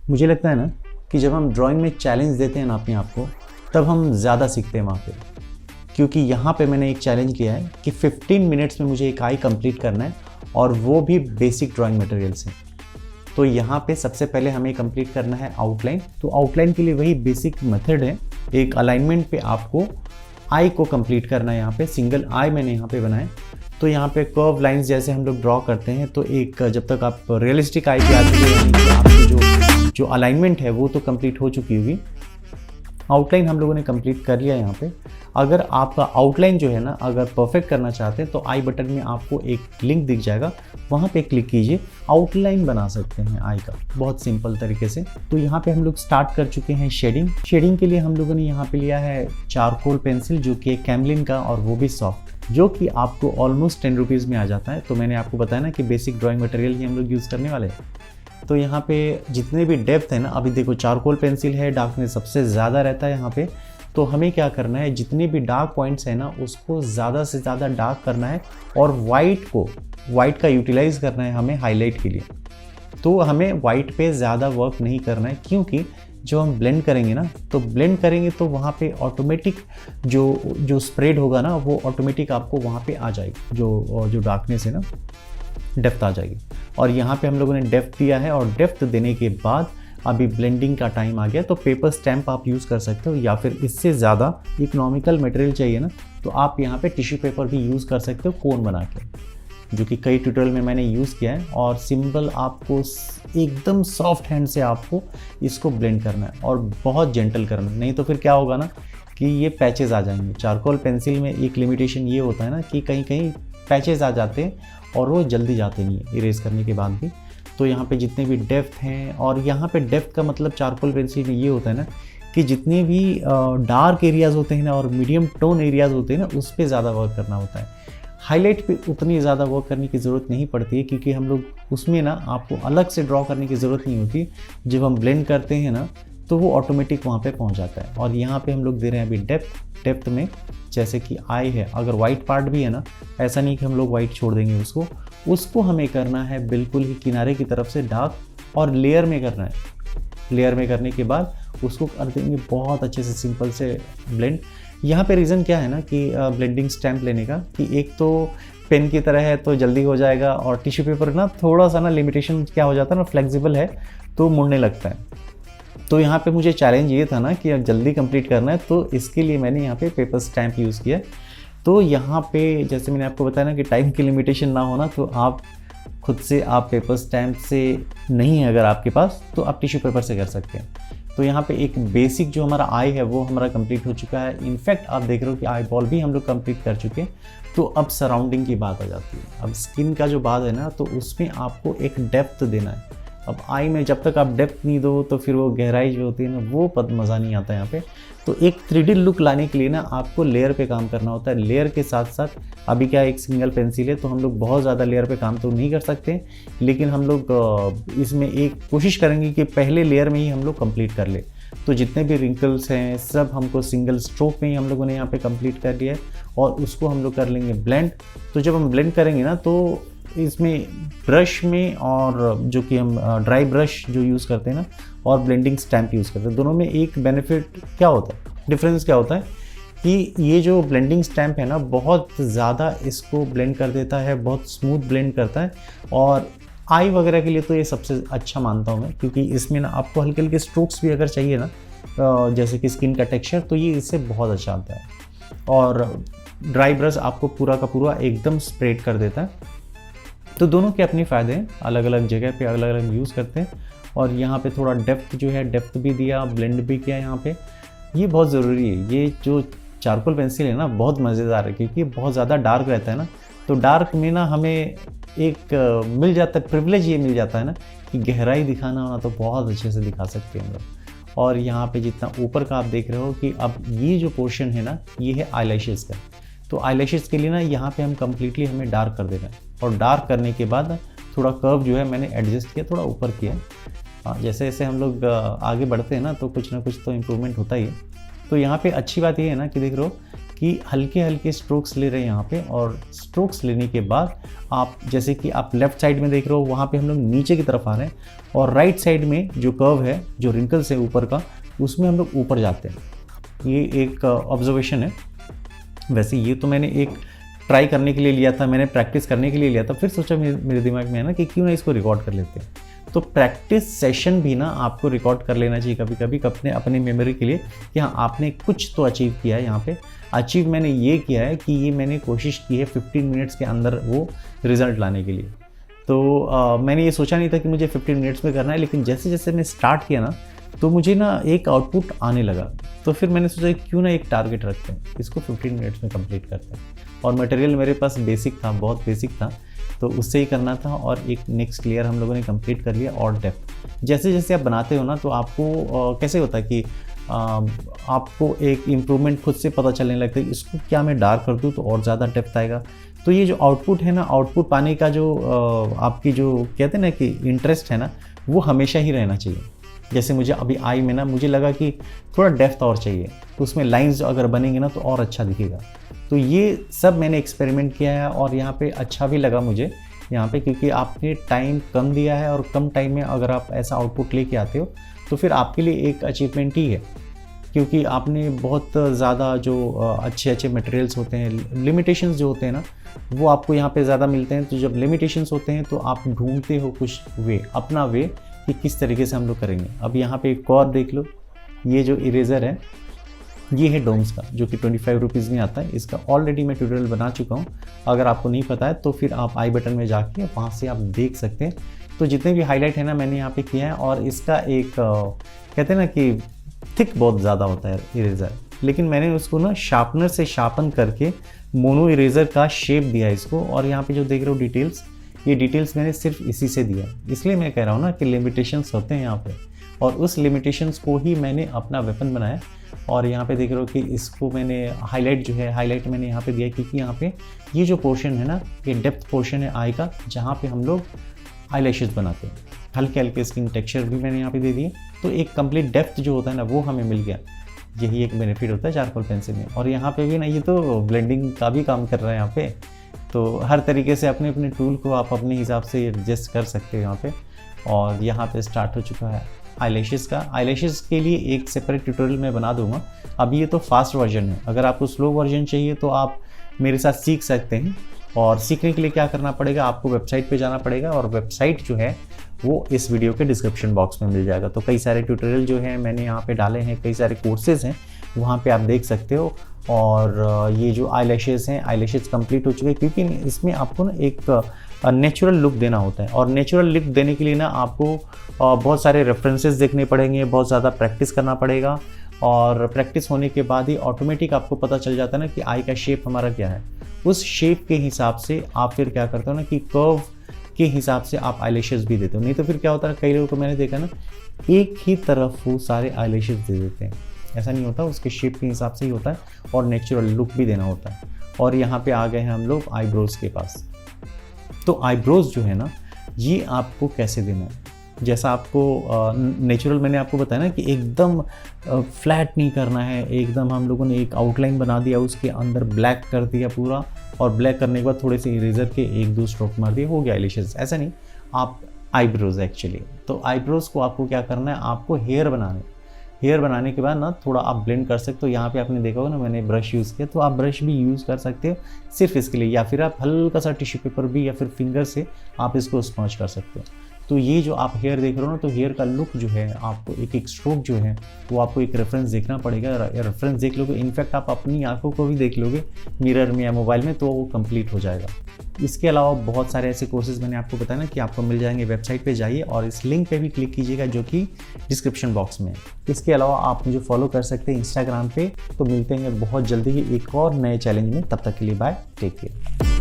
मुझे लगता है ना कि जब हम ड्राइंग में चैलेंज देते हैं ना अपने आप को, तब हम ज़्यादा सीखते हैं वहाँ पे। क्योंकि यहाँ पे मैंने एक चैलेंज लिया है कि 15 मिनट्स में मुझे एक आई कंप्लीट करना है, और वो भी बेसिक ड्राइंग मटेरियल से। तो यहाँ पे सबसे पहले हमें कंप्लीट करना है आउटलाइन। तो आउटलाइन के लिए वही बेसिक मेथड है, एक अलाइनमेंट पे आपको आई को कंप्लीट करना है। यहाँ पे सिंगल आई मैंने यहाँ पे बनाया। तो यहाँ पे कर्व लाइंस जैसे हम लोग ड्रॉ करते हैं, तो एक जब तक आप रियलिस्टिक आई पे आ चुके हैं, आपकी जो अलाइनमेंट है वो तो कंप्लीट हो चुकी होगी। आउटलाइन हम लोगों ने कंप्लीट कर लिया यहाँ पे। अगर आपका आउटलाइन जो है ना, अगर परफेक्ट करना चाहते हैं तो आई बटन में आपको एक लिंक दिख जाएगा, वहाँ पे क्लिक कीजिए, आउटलाइन बना सकते हैं आई का बहुत सिंपल तरीके से। तो यहाँ पे हम लोग स्टार्ट कर चुके हैं शेडिंग। शेडिंग के लिए हम लोगों ने यहाँ पे लिया है चारकोल पेंसिल, जो कि कैमलिन का, और वो भी सॉफ्ट, जो कि आपको ऑलमोस्ट 10 रुपीज़ में आ जाता है। तो मैंने आपको बताया ना कि बेसिक ड्राइंग मटेरियल ही हम लोग यूज़ करने वाले हैं। तो यहाँ पे जितने भी डेप्थ है ना, अभी देखो चारकोल पेंसिल है, डार्कनेस सबसे ज़्यादा रहता है यहाँ पे। तो हमें क्या करना है, जितने भी डार्क पॉइंट्स है ना उसको ज़्यादा से ज़्यादा डार्क करना है, और वाइट का यूटिलाइज करना है हमें हाईलाइट के लिए। तो हमें वाइट पे ज़्यादा वर्क नहीं करना है, क्योंकि जब हम ब्लेंड करेंगे ना, तो ब्लेंड करेंगे तो वहाँ पे ऑटोमेटिक जो स्प्रेड होगा ना, वो ऑटोमेटिक आपको वहाँ पे आ जाएगी, जो डार्कनेस है ना, डेप्थ आ जाएगी। और यहाँ पे हम लोगों ने डेप्थ दिया है, और डेप्थ देने के बाद अभी ब्लेंडिंग का टाइम आ गया। तो पेपर स्टैम्प आप यूज़ कर सकते हो, या फिर इससे ज़्यादा इकोनॉमिकल मटेरियल चाहिए ना, तो आप यहाँ पे टिश्यू पेपर भी यूज़ कर सकते हो कोन बना के, जो कि कई ट्यूटोरियल में मैंने यूज़ किया है। और सिंपल आपको एकदम सॉफ्ट हैंड से आपको इसको ब्लेंड करना है, और बहुत जेंटल करना है, नहीं तो फिर क्या होगा ना कि ये पैचेस आ जाएंगे। चारकोल पेंसिल में एक लिमिटेशन ये होता है ना कि कहीं कहीं पैचेस आ जाते हैं, और वो जल्दी जाते नहीं है इरेज करने के बाद भी। तो यहाँ पे जितने भी डेप्थ हैं, और यहाँ पे डेप्थ का मतलब चारकोल पेंसिल में ये होता है ना कि जितने भी डार्क एरियाज़ होते हैं ना, और मीडियम टोन एरियाज़ होते हैं ना, उस पर ज़्यादा वर्क करना होता है। हाईलाइट पे उतनी ज़्यादा वर्क करने की ज़रूरत नहीं पड़ती है, क्योंकि हम लोग उसमें ना आपको अलग से ड्रॉ करने की ज़रूरत नहीं होती। जब हम ब्लेंड करते हैं ना, तो वो ऑटोमेटिक वहाँ पे पहुँच जाता है। और यहाँ पे हम लोग दे रहे हैं अभी डेप्थ में, जैसे कि आई है, अगर वाइट पार्ट भी है ना, ऐसा नहीं कि हम लोग वाइट छोड़ देंगे उसको हमें करना है बिल्कुल ही किनारे की तरफ से डार्क, और लेयर में करना है। लेयर में करने के बाद उसको कर देंगे बहुत अच्छे से सिंपल से ब्लेंड। यहाँ पे रीज़न क्या है ना कि ब्लेंडिंग स्टैम्प लेने का, कि एक तो पेन की तरह है तो जल्दी हो जाएगा, और टिश्यू पेपर ना थोड़ा सा ना लिमिटेशन क्या हो जाता है ना, फ्लेक्सिबल है तो मुड़ने लगता है। तो यहाँ पे मुझे चैलेंज ये था ना कि अब जल्दी कंप्लीट करना है, तो इसके लिए मैंने यहाँ पे पेपर स्टैम्प यूज़ किया। तो यहाँ पे जैसे मैंने आपको बताया ना कि टाइम की लिमिटेशन ना होना, तो आप खुद से आप पेपर स्टैम्प से नहीं है अगर आपके पास, तो आप टिश्यू पेपर से कर सकते हैं। तो यहाँ पे एक बेसिक जो हमारा आई है वो हमारा कंप्लीट हो चुका है। इनफैक्ट आप देख रहे हो कि आई बॉल भी हम लोग कंप्लीट कर चुके हैं। तो अब सराउंडिंग की बात आ जाती है, अब स्किन का जो बात है ना, तो उसमें आपको एक डेप्थ देना है। अब आई में जब तक आप डेप्थ नहीं दो, तो फिर वो गहराई जो होती है ना, वो मज़ा नहीं आता यहाँ पे। तो एक 3D लुक लाने के लिए ना आपको लेयर पे काम करना होता है। लेयर के साथ साथ अभी क्या एक सिंगल पेंसिल है, तो हम लोग बहुत ज़्यादा लेयर पे काम तो नहीं कर सकते, लेकिन हम लोग इसमें एक कोशिश करेंगे कि पहले लेयर में ही हम लोग कंप्लीट कर ले। तो जितने भी रिंकल्स हैं सब हमको सिंगल स्ट्रोक में ही हम लोगों ने यहाँ पे कंप्लीट कर लिया है, और उसको हम लोग कर लेंगे ब्लेंड। तो जब हम ब्लेंड करेंगे ना, तो इसमें ब्रश में, और जो कि हम ड्राई ब्रश जो यूज़ करते हैं ना, और ब्लेंडिंग स्टैम्प यूज़ करते हैं, दोनों में एक बेनिफिट क्या होता है, डिफरेंस क्या होता है कि ये जो ब्लेंडिंग स्टैम्प है ना, बहुत ज़्यादा इसको ब्लेंड कर देता है, बहुत स्मूथ ब्लेंड करता है। और आई वगैरह के लिए तो ये सबसे अच्छा मानता हूँ मैं, क्योंकि इसमें ना आपको हल्के हल्के स्ट्रोक्स भी अगर चाहिए ना, जैसे कि स्किन का टेक्सचर, तो ये इससे बहुत अच्छा आता है। और ड्राई ब्रश आपको पूरा का पूरा एकदम स्प्रेड कर देता है। तो दोनों के अपने फ़ायदे हैं, अलग अलग जगह पे अलग अलग यूज़ करते हैं। और यहाँ पे थोड़ा डेप्थ जो है, डेप्थ भी दिया, ब्लेंड भी किया यहाँ पे, ये बहुत ज़रूरी है। ये जो चारकोल पेंसिल है ना, बहुत मज़ेदार है, क्योंकि बहुत ज़्यादा डार्क रहता है ना, तो डार्क में ना हमें एक मिल जाता है प्रिविलेज, ये मिल जाता है ना कि गहराई दिखाना होना तो बहुत अच्छे से दिखा सकते हैं हम लोग। और यहाँ पे जितना ऊपर का आप देख रहे हो कि अब ये जो पोर्शन है ना, ये है आईलैशेस का। तो आईलैशेस के लिए ना यहाँ पे हम कम्प्लीटली हमें डार्क कर देना है, और डार्क करने के बाद थोड़ा कर्व जो है मैंने एडजस्ट किया, थोड़ा ऊपर किया। जैसे जैसे हम लोग आगे बढ़ते हैं ना, तो कुछ ना कुछ तो इम्प्रूवमेंट होता ही है। तो यहाँ पे अच्छी बात ये है ना कि देख रहे हो कि हल्के हल्के स्ट्रोक्स ले रहे हैं यहाँ पे, और स्ट्रोक्स लेने के बाद आप जैसे कि आप लेफ्ट साइड में देख रहे हो वहाँ पे हम लोग नीचे की तरफ आ रहे हैं, और राइट साइड में जो कर्व है, जो रिंकल्स है ऊपर का, उसमें हम लोग ऊपर जाते हैं। ये एक ऑब्जर्वेशन है। वैसे ये तो मैंने एक ट्राई करने के लिए लिया था, मैंने प्रैक्टिस करने के लिए लिया था, फिर सोचा मेरे दिमाग में है ना कि क्यों ना इसको रिकॉर्ड कर लेते हैं। तो प्रैक्टिस सेशन भी ना आपको रिकॉर्ड कर लेना चाहिए कभी कभी अपने मेमोरी के लिए, कि हाँ आपने कुछ तो अचीव किया है। यहाँ पे अचीव मैंने ये किया है कि ये मैंने कोशिश की है 15 मिनट्स के अंदर वो रिज़ल्ट लाने के लिए। तो मैंने ये सोचा नहीं था कि मुझे 15 मिनट्स में करना है, लेकिन जैसे जैसे मैं स्टार्ट किया ना तो मुझे ना एक आउटपुट आने लगा। तो फिर मैंने सोचा क्यों ना एक टारगेट रखते हैं, इसको 15 मिनट्स में कंप्लीट करते हैं। और मटेरियल मेरे पास बेसिक था, बहुत बेसिक था, तो उससे ही करना था। और एक नेक्स्ट लेयर हम लोगों ने कंप्लीट कर लिया। और डेप्थ जैसे जैसे आप बनाते हो ना तो आपको कैसे होता है कि आपको एक इम्प्रूवमेंट खुद से पता चलने लगता है, इसको क्या मैं डार्क कर दूँ तो और ज़्यादा डेप्थ आएगा। तो ये जो आउटपुट है ना, आउटपुट पाने का जो आपकी जो कहते हैं ना कि इंटरेस्ट है ना, वो हमेशा ही रहना चाहिए। जैसे मुझे अभी आई में ना मुझे लगा कि थोड़ा डेप्थ और चाहिए, तो उसमें लाइंस अगर बनेंगे ना तो और अच्छा दिखेगा। तो ये सब मैंने एक्सपेरिमेंट किया है, और यहाँ पे अच्छा भी लगा मुझे यहाँ पे, क्योंकि आपने टाइम कम दिया है, और कम टाइम में अगर आप ऐसा आउटपुट लेके आते हो तो फिर आपके लिए एक अचीवमेंट ही है। क्योंकि आपने बहुत ज़्यादा जो अच्छे अच्छे मटेरियल्स होते हैं, लिमिटेशंस जो होते हैं ना वो आपको यहाँ पे ज़्यादा मिलते हैं। तो जब लिमिटेशंस होते हैं तो आप ढूंढते हो कुछ वे, अपना वे, कि किस तरीके से हम लोग करेंगे। अब यहाँ पे एक और देख लो, ये जो इरेज़र है ये है डोम्स का, जो कि 25 रुपीज़ में आता है। इसका ऑलरेडी मैं ट्यूटोरियल बना चुका हूँ, अगर आपको नहीं पता है तो फिर आप आई बटन में जाके वहाँ से आप देख सकते हैं। तो जितने भी हाईलाइट है ना मैंने यहाँ पे किया है। और इसका एक कहते हैं ना कि थिक बहुत ज़्यादा होता है इरेज़र, लेकिन मैंने उसको ना शार्पनर से शार्पन करके मोनो इरेज़र का शेप दिया इसको। और यहाँ पे जो देख रहे हो डिटेल्स, ये डिटेल्स मैंने सिर्फ इसी से दिया। इसलिए मैं कह रहा हूँ ना कि लिमिटेशंस होते हैं यहाँ पे, और उस लिमिटेशंस को ही मैंने अपना वेपन बनाया। और यहाँ पे देख रहे हो कि इसको मैंने हाईलाइट जो है, हाईलाइट मैंने यहाँ पे दिया, क्योंकि यहाँ पे ये जो पोर्शन है ना, ये डेप्थ पोर्शन है आई का, जहाँ पे हम लोग आईलैशेस बनाते हैं। हल्के हल्के स्किन टेक्सचर भी मैंने यहाँ पे दे दिए, तो एक कंप्लीट डेप्थ जो होता है ना वो हमें मिल गया। यही एक बेनिफिट होता है चारकोल पेंसिल में। और यहाँ पे भी ना ये तो ब्लेंडिंग का भी काम कर रहा है यहाँ पे, तो हर तरीके से अपने अपने टूल को आप अपने हिसाब से एडजस्ट कर सकते हो यहाँ पे। और यहाँ पे स्टार्ट हो चुका है आईलैशेस का। आईलैशेस के लिए एक सेपरेट ट्यूटोरियल मैं बना दूंगा। अभी ये तो फास्ट वर्जन है, अगर आपको स्लो वर्जन चाहिए तो आप मेरे साथ सीख सकते हैं। और सीखने के लिए क्या करना पड़ेगा, आपको वेबसाइट पे जाना पड़ेगा, और वेबसाइट जो है वो इस वीडियो के डिस्क्रिप्शन बॉक्स में मिल जाएगा। तो कई सारे ट्यूटोरियल जो हैं मैंने यहाँ पे डाले हैं, कई सारे कोर्सेज़ हैं, वहाँ पे आप देख सकते हो। और ये जो आईलैशेस हैं, आईलैशेस कंप्लीट हो चुके हैं, क्योंकि इसमें आपको ना एक नेचुरल लुक देना होता है। और नेचुरल लुक देने के लिए ना आपको बहुत सारे रेफरेंसेस देखने पड़ेंगे, बहुत ज़्यादा प्रैक्टिस करना पड़ेगा। और प्रैक्टिस होने के बाद ही ऑटोमेटिक आपको पता चल जाता है ना कि आई का शेप हमारा क्या है। उस शेप के हिसाब से आप फिर क्या करते हो ना कि कर्व के हिसाब से आप आईलैशेस भी देते हो। नहीं तो फिर क्या होता है, कई लोगों को मैंने देखा ना एक ही तरफ वो सारे आईलैशेस दे देते हैं। ऐसा नहीं होता, उसके शेप के हिसाब से ही होता है, और नेचुरल लुक भी देना होता है। और यहाँ पे आ गए हैं हम लोग आईब्रोज के पास। तो आईब्रोज जो है ना, ये आपको कैसे देना है, जैसा आपको नेचुरल मैंने आपको बताया ना कि एकदम फ्लैट नहीं करना है। एकदम हम लोगों ने एक आउटलाइन बना दिया, उसके अंदर ब्लैक कर दिया पूरा, और ब्लैक करने के बाद थोड़े से इरेजर के एक दो स्ट्रोक मार दिए, हो गया आईलैशेस। ऐसा नहीं, आप आईब्रोज एक्चुअली। तो आईब्रोज को आपको क्या करना है, आपको हेयर बनाने। हेयर बनाने के बाद ना थोड़ा आप ब्लेंड कर सकते हो। यहाँ पे आपने देखा होगा ना मैंने ब्रश यूज़ किया, तो आप ब्रश भी यूज़ कर सकते हो सिर्फ इसके लिए, या फिर आप हल्का सा टिश्यू पेपर भी या फिर फिंगर से आप इसको स्मॉच कर सकते हो। तो ये जो आप हेयर देख रहे हो ना, तो हेयर का लुक जो है आपको एक एक स्ट्रोक जो है वो आपको एक रेफरेंस देखना पड़ेगा। रेफरेंस देख लोगे, इनफैक्ट आप अपनी आंखों को भी देख लोगे मिरर में या मोबाइल में, तो वो कंप्लीट हो जाएगा। इसके अलावा बहुत सारे ऐसे कोर्सेज मैंने आपको बताया ना कि आपको मिल जाएंगे। वेबसाइट पे जाइए और इस लिंक पे भी क्लिक कीजिएगा जो कि डिस्क्रिप्शन बॉक्स में है। इसके अलावा आप मुझे फॉलो कर सकते हैं इंस्टाग्राम पे। तो मिलते हैं बहुत जल्दी ही एक और नए चैलेंज में, तब तक के लिए बाय, टेक केयर।